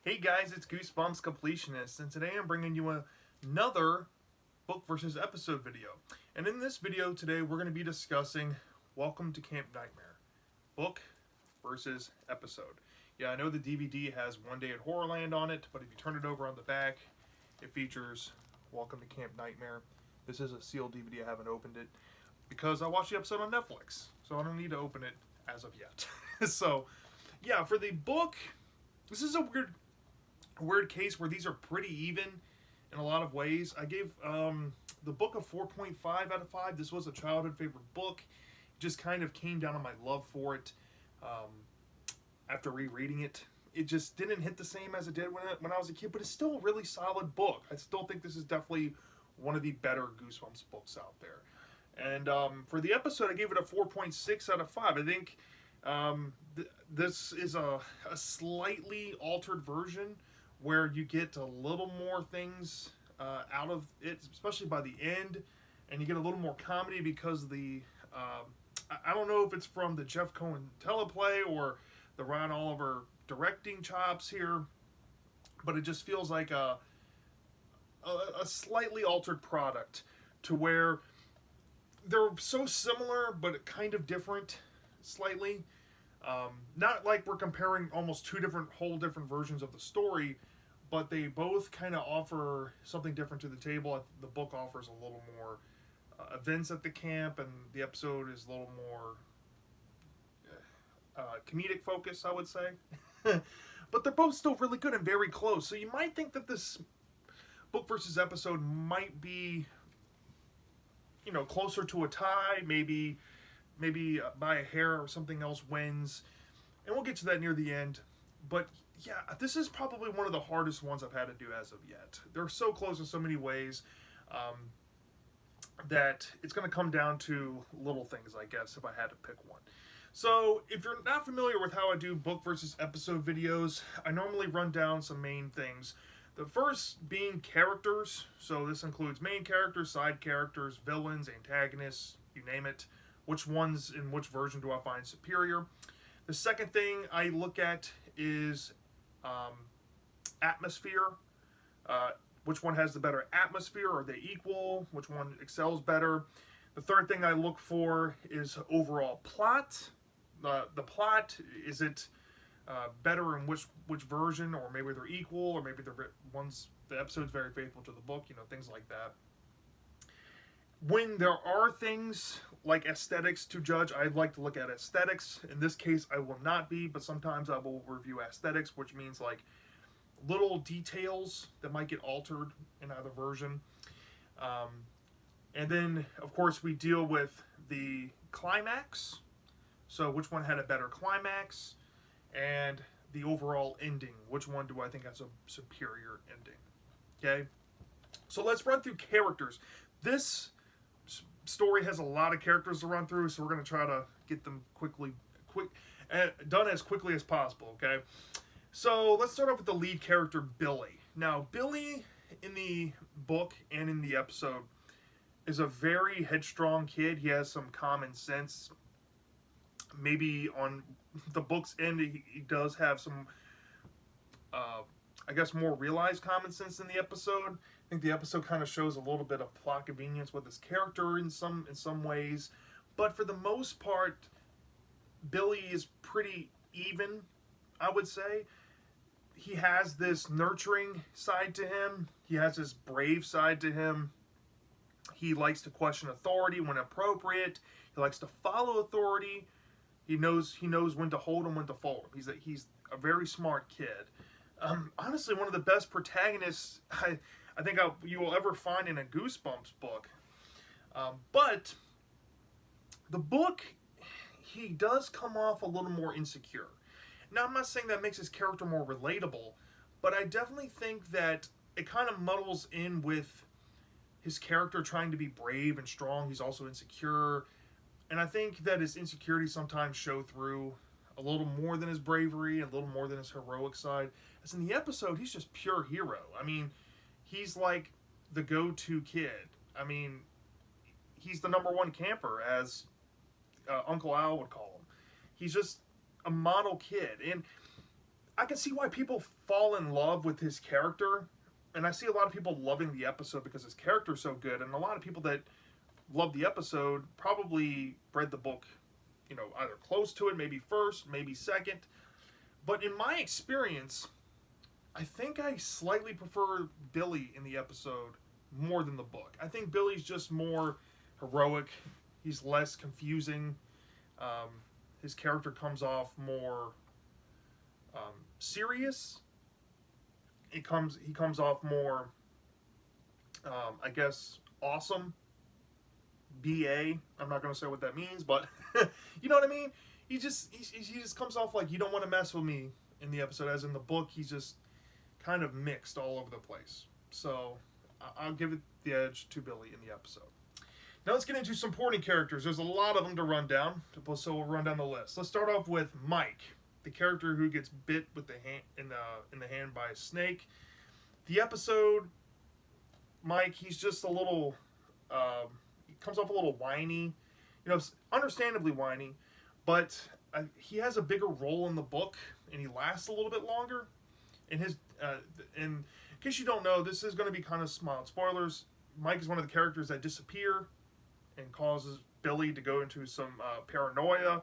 Hey guys, it's Goosebumps Completionist, and today I'm bringing you another book versus episode video. And in this video today, we're going to be discussing Welcome to Camp Nightmare, book versus episode. Yeah, I know the DVD has One Day at Horrorland on it, but if you turn it over on the back, it features Welcome to Camp Nightmare. This is a sealed DVD. I haven't opened it because I watched the episode on Netflix, so I don't need to open it as of yet. So, yeah, for the book, this is a weird case where these are pretty even in a lot of ways. I gave the book a 4.5 out of 5. This was a childhood favorite book. It just kind of came down to my love for it after rereading it. It just didn't hit the same as it did when I was a kid, but it's still a really solid book. I still think this is definitely one of the better Goosebumps books out there. And for the episode, I gave it a 4.6 out of 5. I think this is a slightly altered version where you get a little more things out of it, especially by the end, and you get a little more comedy because I don't know if it's from the Jeff Cohen teleplay or the Ron Oliver directing chops here, but it just feels like a slightly altered product to where they're so similar but kind of different slightly. Not like we're comparing almost two whole different versions of the story, but they both kind of offer something different to the table. The book offers a little more events at the camp, and the episode is a little more comedic focus, I would say. But they're both still really good and very close. So you might think that this book versus episode might be, closer to a tie. Maybe by a hair or something else wins, and we'll get to that near the end. But yeah, this is probably one of the hardest ones I've had to do as of yet. They're so close in so many ways that it's going to come down to little things, I guess, if I had to pick one. So if you're not familiar with how I do book versus episode videos, I normally run down some main things. The first being characters. So this includes main characters, side characters, villains, antagonists, you name it. Which ones in which version do I find superior? The second thing I look at is atmosphere. Which one has the better atmosphere? Are they equal? Which one excels better? The third thing I look for is overall plot. The plot, is it better in which version, or maybe they're equal, or maybe the episode's very faithful to the book, things like that. When there are things like aesthetics to judge, I like to look at aesthetics. In this case, I will not be, but sometimes I will review aesthetics, which means like little details that might get altered in either version. And then, of course, we deal with the climax. So which one had a better climax? And the overall ending. Which one do I think has a superior ending? Okay? So let's run through characters. This story has a lot of characters to run through, so we're going to try to get them done as quickly as possible, okay? So let's start off with the lead character, Billy. Now, Billy in the book and in the episode is a very headstrong kid. He has some common sense. Maybe on the book's end, he does have some, I guess, more realized common sense in the episode. I think the episode kind of shows a little bit of plot convenience with his character in some ways, but for the most part, Billy is pretty even, I would say. He has this nurturing side to him. He has this brave side to him. He likes to question authority when appropriate. He likes to follow authority. He knows when to hold and when to fold him. He's a very smart kid. Honestly, one of the best protagonists I think you will ever find in a Goosebumps book. But the book, he does come off a little more insecure. Now, I'm not saying that makes his character more relatable, but I definitely think that it kind of muddles in with his character trying to be brave and strong. He's also insecure. And I think that his insecurities sometimes show through a little more than his bravery, a little more than his heroic side. As in the episode, he's just pure hero. I mean, he's like the go-to kid. I mean, he's the number one camper, as Uncle Al would call him. He's just a model kid. And I can see why people fall in love with his character, and I see a lot of people loving the episode because his character is so good, and a lot of people that love the episode probably read the book, either close to it, maybe first, maybe second. But in my experience, I think I slightly prefer Billy in the episode more than the book. I think Billy's just more heroic. He's less confusing. Um, his character comes off more serious. He comes off more, I guess, awesome. BA. I'm not going to say what that means, but you know what I mean. He just comes off like you don't want to mess with me in the episode. As in the book, he's just kind of mixed all over the place. So I'll give it the edge to Billy in the episode. Now let's get into some supporting characters. There's a lot of them to run down, so we'll run down the list. Let's start off with Mike, the character who gets bit with the hand in the hand by a snake. The episode, Mike, he's just a little. He comes off a little whiny, understandably whiny, but he has a bigger role in the book, and he lasts a little bit longer. In case you don't know, this is going to be kind of mild spoilers. Mike is one of the characters that disappear and causes Billy to go into some paranoia.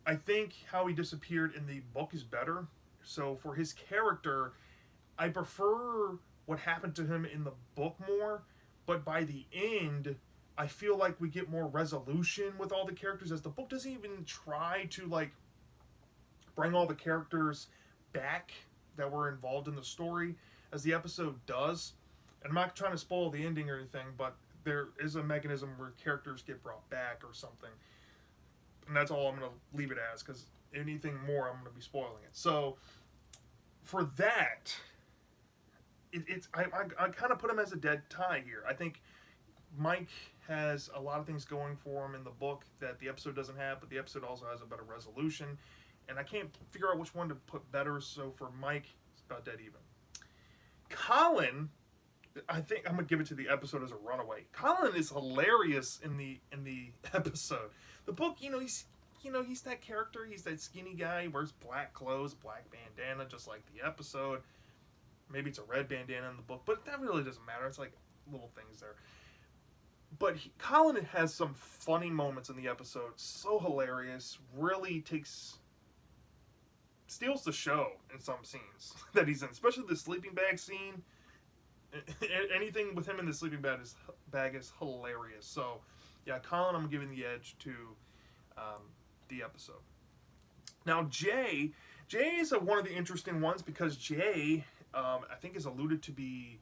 I think how he disappeared in the book is better. So for his character, I prefer what happened to him in the book more. But by the end, I feel like we get more resolution with all the characters, as the book doesn't even try to bring all the characters back that were involved in the story as the episode does. And I'm not trying to spoil the ending or anything, but there is a mechanism where characters get brought back or something. And that's all I'm going to leave it as, because anything more, I'm going to be spoiling it. So, for that, I kind of put him as a dead tie here. I think Mike has a lot of things going for him in the book that the episode doesn't have, but the episode also has a better resolution. And I can't figure out which one to put better, so for Mike, it's about dead even. Colin, I think I'm gonna give it to the episode as a runaway. Colin is hilarious in the episode. The book, he's that character. He's that skinny guy. He wears black clothes, black bandana, just like the episode. Maybe it's a red bandana in the book, but that really doesn't matter. It's like little things there. But Colin has some funny moments in the episode. So hilarious. Really steals the show in some scenes that he's in, especially the sleeping bag scene. Anything with him in the sleeping bag is hilarious. So, yeah, Colin, I'm giving the edge to the episode. Now, Jay is one of the interesting ones because Jay, I think, is alluded to be,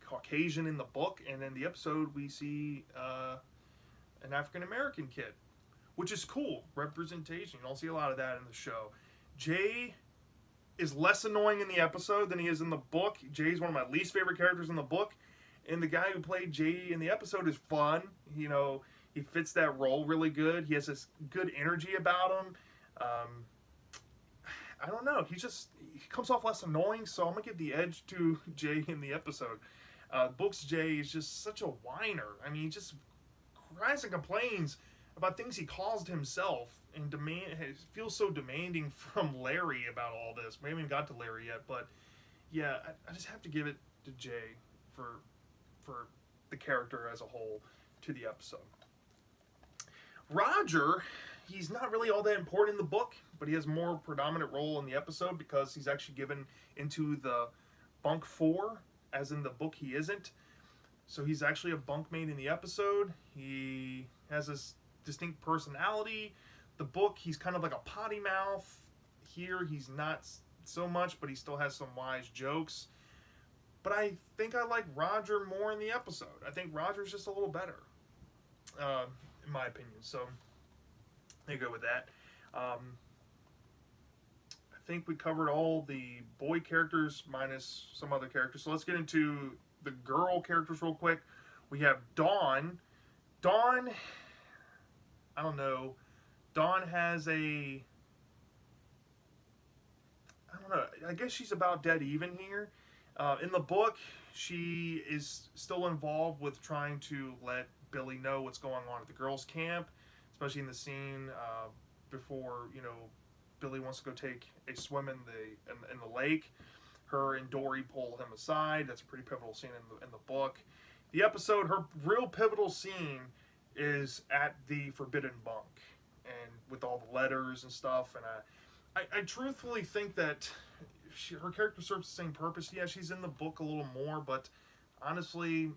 Caucasian in the book, and in the episode we see an African American kid, which is cool representation. You don't see a lot of that in the show. Jay is less annoying in the episode than he is in the book. Jay's one of my least favorite characters in the book, and the guy who played Jay in the episode is fun. He fits that role really good. He has this good energy about him. I don't know. He comes off less annoying, so I'm gonna give the edge to Jay in the episode. Book's Jay is just such a whiner. I mean, he just cries and complains about things he caused himself, and feels so demanding from Larry about all this. We haven't even got to Larry yet, but yeah, I just have to give it to Jay for the character as a whole to the episode. Roger, he's not really all that important in the book, but he has more predominant role in the episode because he's actually given into the bunk 4, as in the book he isn't. So he's actually a bunkmate in the episode. He has this distinct personality. The book, he's kind of like a potty mouth. Here, he's not so much, but he still has some wise jokes. But I think I like Roger more in the episode. I think Roger's just a little better, in my opinion. So, I go with that. I think we covered all the boy characters minus some other characters. So let's get into the girl characters real quick. We have Dawn. Dawn, I don't know. Dawn has I don't know. I guess she's about dead even here. In the book, she is still involved with trying to let Billy know what's going on at the girls' camp, especially in the scene before, Billy wants to go take a swim in the lake. Her and Dory pull him aside. That's a pretty pivotal scene in the book. The episode, her real pivotal scene is at the Forbidden Bunk, and with all the letters and stuff. And I truthfully think that her character serves the same purpose. Yeah, she's in the book a little more, but honestly,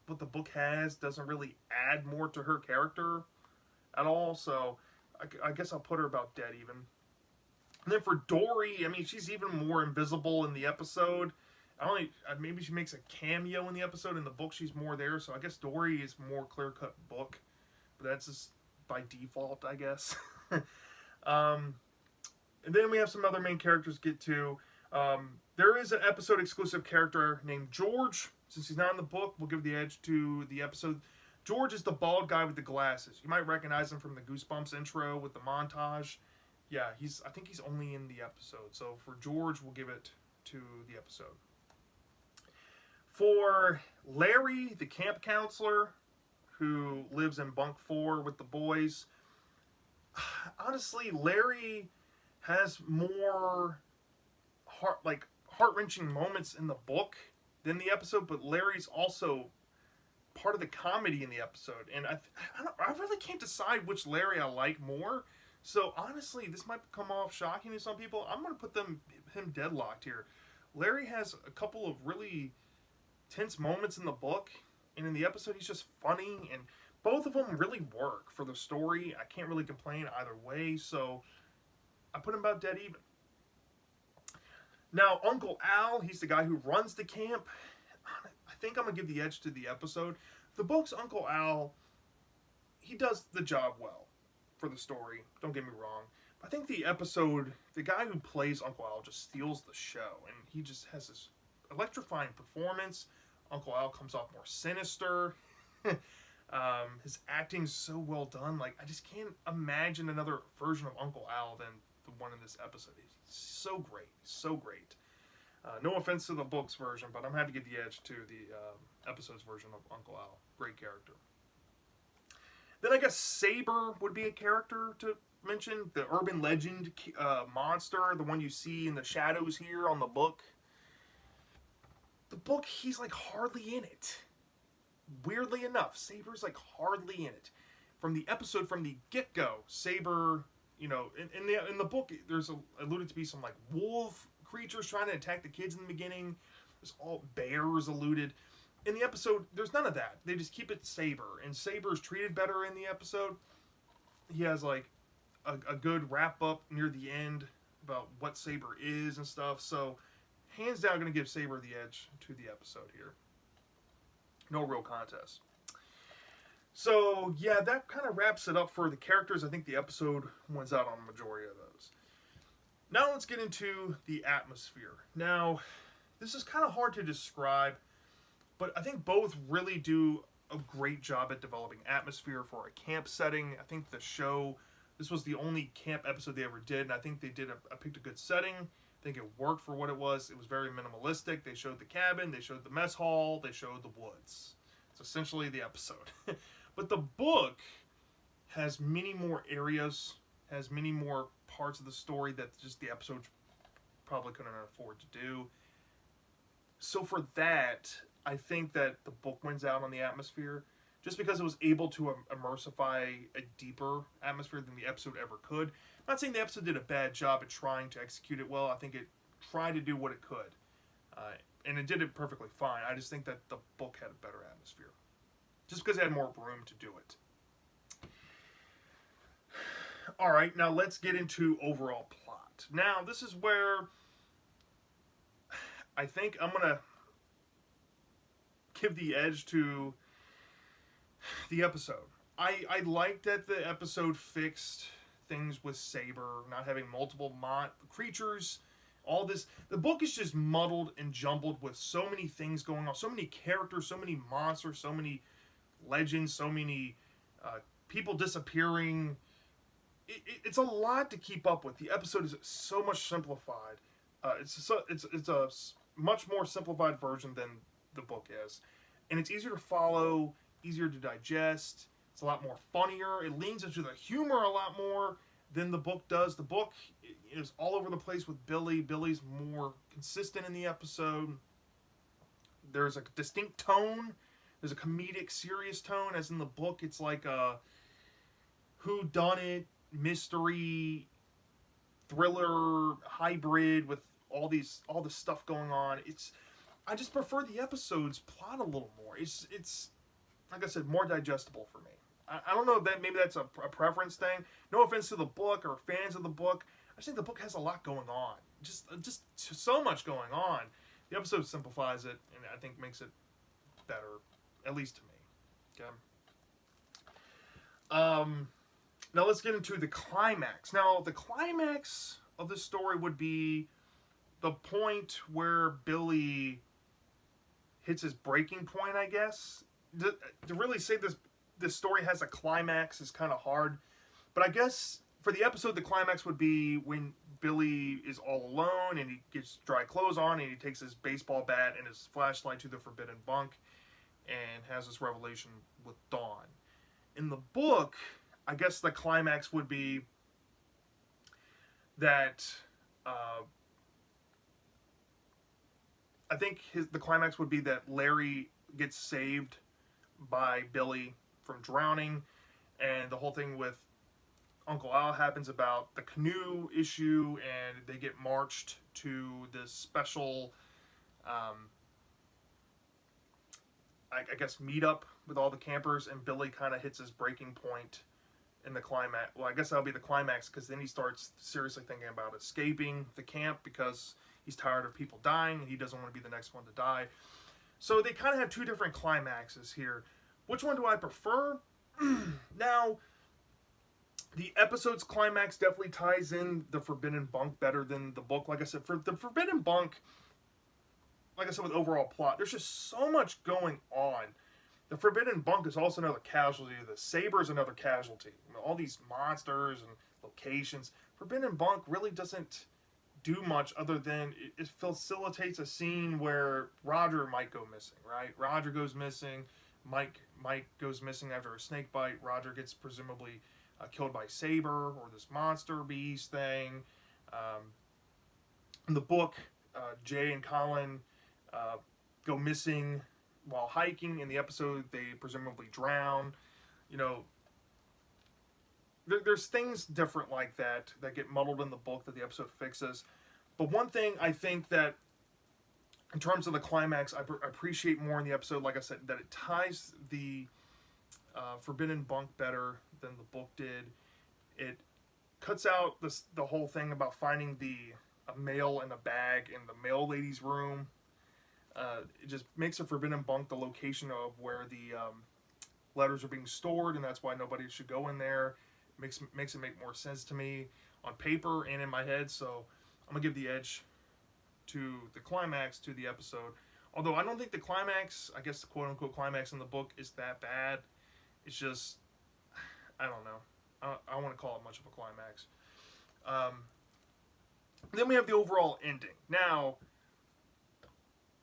what the book has doesn't really add more to her character at all. So I guess I'll put her about dead even. And then for Dory, I mean, she's even more invisible in the episode. Maybe she makes a cameo in the episode. In the book, she's more there. So I guess Dory is more clear cut book, but that's just by default, I guess. And then we have some other main characters to get to. There is an episode exclusive character named George. Since he's not in the book, we'll give the edge to the episode. George is the bald guy with the glasses. You might recognize him from the Goosebumps intro with the montage. Yeah, I think he's only in the episode. So for George, we'll give it to the episode. For Larry, the camp counselor, who lives in bunk 4 with the boys, honestly, Larry has more heart-wrenching moments in the book than the episode, but Larry's also part of the comedy in the episode. And I really can't decide which Larry I like more. So honestly, this might come off shocking to some people. I'm going to put him deadlocked here. Larry has a couple of really tense moments in the book, and in the episode he's just funny, and both of them really work for the story. I can't really complain either way, so I put him about dead even. Now, Uncle Al, he's the guy who runs the camp. I think I'm going to give the edge to the episode. The book's Uncle Al, he does the job well for the story, don't get me wrong. I think the episode, the guy who plays Uncle Al just steals the show, and he just has this electrifying performance. Uncle Al comes off more sinister. His acting's so well done. Like, I just can't imagine another version of Uncle Al than the one in this episode. He's so great, so great. No offense to the book's version, but I'm happy to give the edge to the episode's version of Uncle Al. Great character. Then I guess Saber would be a character to mention. The urban legend monster, the one you see in the shadows here on the book. The book, he's like hardly in it. Weirdly enough, Saber's like hardly in it. From the episode, from the get-go, Saber, you know, in the book, there's alluded to be some like wolf creatures trying to attack the kids in the beginning. There's all bears alluded. In the episode, there's none of that. They just keep it Saber, and Saber's treated better in the episode. He has like a good wrap up near the end about what Saber is and stuff. So, hands down, going to give Saber the edge to the episode here. No real contest. So, yeah, that kind of wraps it up for the characters. I think the episode wins out on the majority of those. Now let's get into the atmosphere. Now, this is kind of hard to describe, but I think both really do a great job at developing atmosphere for a camp setting. I think the show, this was the only camp episode they ever did, and I think they picked a good setting. I think it worked for what it was. It was very minimalistic. They showed the cabin, they showed the mess hall, they showed the woods. It's essentially the episode. But the book has many more areas, has many more parts of the story that just the episode probably couldn't afford to do. So for that, I think that the book wins out on the atmosphere, just because it was able to immersify a deeper atmosphere than the episode ever could. I'm not saying the episode did a bad job at trying to execute it well. I think it tried to do what it could. And it did it perfectly fine. I just think that the book had a better atmosphere, just because it had more room to do it. Alright, now let's get into overall plot. Now, this is where I think I'm going to give the edge to the episode. I like that the episode fixed things with Saber, not having multiple creatures, all this. The book is just muddled and jumbled with so many things going on, so many characters, so many monsters, so many legends, so many people disappearing. It's a lot to keep up with. The episode is so much simplified. It's a much more simplified version than the book is, and it's easier to follow, easier to digest. It's a lot more funnier. It leans into the humor a lot more than the book does. The book is all over the place with Billy. Billy's more consistent in the episode. There's a distinct tone. There's a comedic, serious tone, as in the book, it's like a whodunit, mystery, thriller, hybrid with all this stuff going on. I just prefer the episode's plot a little more. It's like I said, more digestible for me. I don't know if that maybe that's a preference thing. No offense to the book or fans of the book. I just think the book has a lot going on. Just so much going on. The episode simplifies it and I think makes it better, at least to me. Okay. Now let's get into the climax. Now the climax of this story would be the point where Billy hits his breaking point, I guess. To really say this story has a climax is kind of hard. But I guess for the episode, the climax would be when Billy is all alone and he gets dry clothes on and he takes his baseball bat and his flashlight to the forbidden bunk and has this revelation with Dawn. In the book, I guess the climax would be that I think the climax would be that Larry gets saved by Billy from drowning, and the whole thing with Uncle Al happens about the canoe issue, and they get marched to this special, I guess, meetup with all the campers, and Billy kind of hits his breaking point in the climax. Well, I guess that'll be the climax, because then he starts seriously thinking about escaping the camp because he's tired of people dying and he doesn't want to be the next one to die. So they kind of have two different climaxes here. Which one do I prefer? Now, the episode's climax definitely ties in the Forbidden Bunk better than the book. Like I said, for the Forbidden Bunk, like I said, with overall plot, there's just so much going on. The Forbidden Bunk is also another casualty. The Saber is another casualty. All these monsters and locations. Forbidden Bunk really doesn't do much other than it facilitates a scene where Roger might go missing, right? Roger goes missing. Mike goes missing after a snake bite. Roger gets presumably killed by Saber or this monster beast thing. In the book, Jay and Colin go missing while hiking. In the episode, they presumably drown. You know, there's things different like that get muddled in the book that the episode fixes. But one thing I think that, in terms of the climax, I appreciate more in the episode, like I said, that it ties the Forbidden Bunk better than the book did. It cuts out the whole thing about finding a mail in a bag in the mail lady's room. It just makes the Forbidden Bunk the location of where the letters are being stored, and that's why nobody should go in there. Makes it make more sense to me on paper and in my head, so I'm going to give the edge to the climax, to the episode. Although I don't think the climax, I guess the quote-unquote climax in the book, is that bad. It's just, I don't know. I don't want to call it much of a climax. Then we have the overall ending. Now,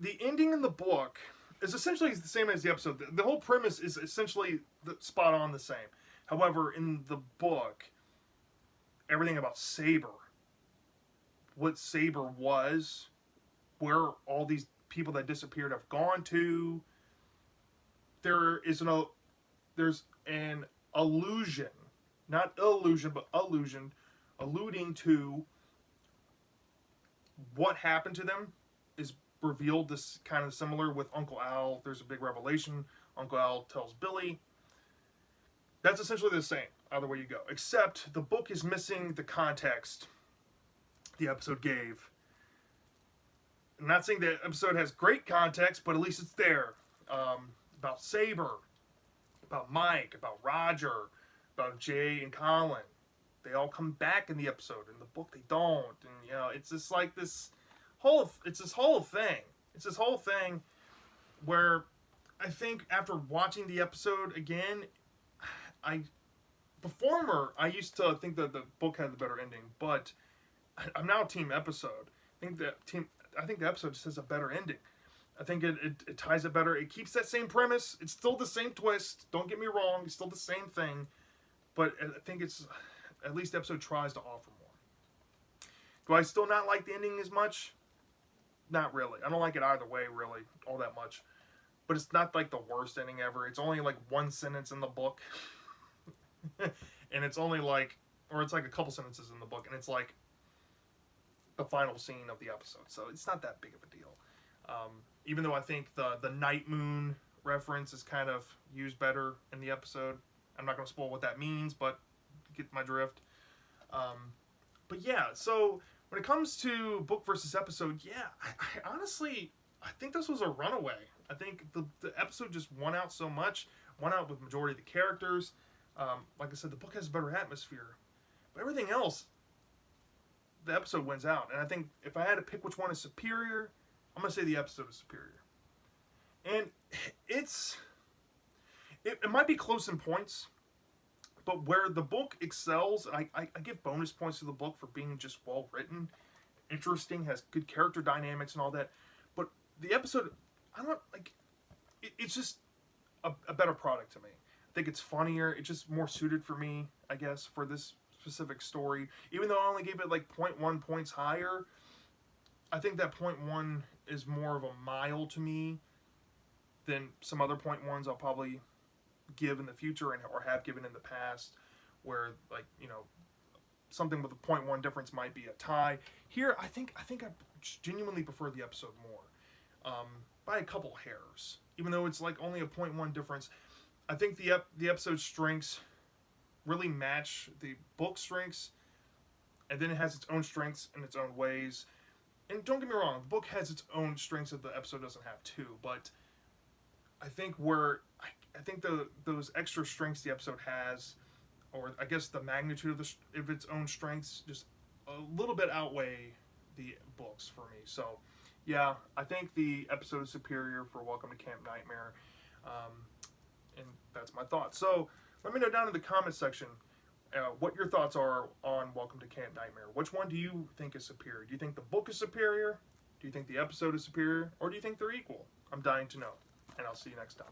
the ending in the book is essentially the same as the episode. The whole premise is essentially spot on the same. However, in the book, everything about Saber, what Saber was, where all these people that disappeared have gone to, there's an allusion, not illusion, but allusion, alluding to what happened to them is revealed. This kind of similar with Uncle Al. There's a big revelation. Uncle Al tells Billy. That's essentially the same, either way you go. Except the book is missing the context the episode gave. I'm not saying the episode has great context, but at least it's there. About Saber, about Mike, about Roger, about Jay and Colin. They all come back in the episode. In the book, they don't. And, it's just like this whole thing. It's this whole thing where I think after watching the episode again, I used to think that the book had the better ending, but I'm now team episode. I think the episode just has a better ending. I think it ties it better. It keeps that same premise. It's still the same twist. Don't get me wrong. It's still the same thing. But I think at least the episode tries to offer more. Do I still not like the ending as much? Not really. I don't like it either way, really, all that much. But it's not like the worst ending ever. It's only like one sentence in the book. And it's only like, or it's like a couple sentences in the book, and it's like the final scene of the episode. So it's not that big of a deal. Even though I think the night moon reference is kind of used better in the episode. I'm not going to spoil what that means, but get my drift. But yeah, so when it comes to book versus episode, yeah, I honestly, I think this was a runaway. I think the episode just won out so much, won out with the majority of the characters. Like I said, the book has a better atmosphere. But everything else, the episode wins out. And I think if I had to pick which one is superior, I'm going to say the episode is superior. And it might be close in points, but where the book excels, and I give bonus points to the book for being just well written, interesting, has good character dynamics and all that. But the episode, I don't like. It's just a better product to me. I think it's funnier. It's just more suited for me, I guess, for this specific story. Even though I only gave it like 0.1 points higher, I think that 0.1 is more of a mile to me than some other 0.1s I'll probably give in the future or have given in the past, where like, you know, something with a 0.1 difference might be a tie. Here, I think I genuinely prefer the episode more, by a couple hairs. Even though it's like only a 0.1 difference, I think the episode's strengths really match the book strengths, and then it has its own strengths in its own ways. And don't get me wrong, the book has its own strengths that the episode doesn't have too, but I think those extra strengths the episode has, or I guess the magnitude of its own strengths, just a little bit outweigh the books for me. So, yeah, I think the episode is superior for Welcome to Camp Nightmare, and that's my thoughts. So, let me know down in the comment section what your thoughts are on Welcome to Camp Nightmare. Which one do you think is superior? Do you think the book is superior? Do you think the episode is superior? Or do you think they're equal? I'm dying to know. And I'll see you next time.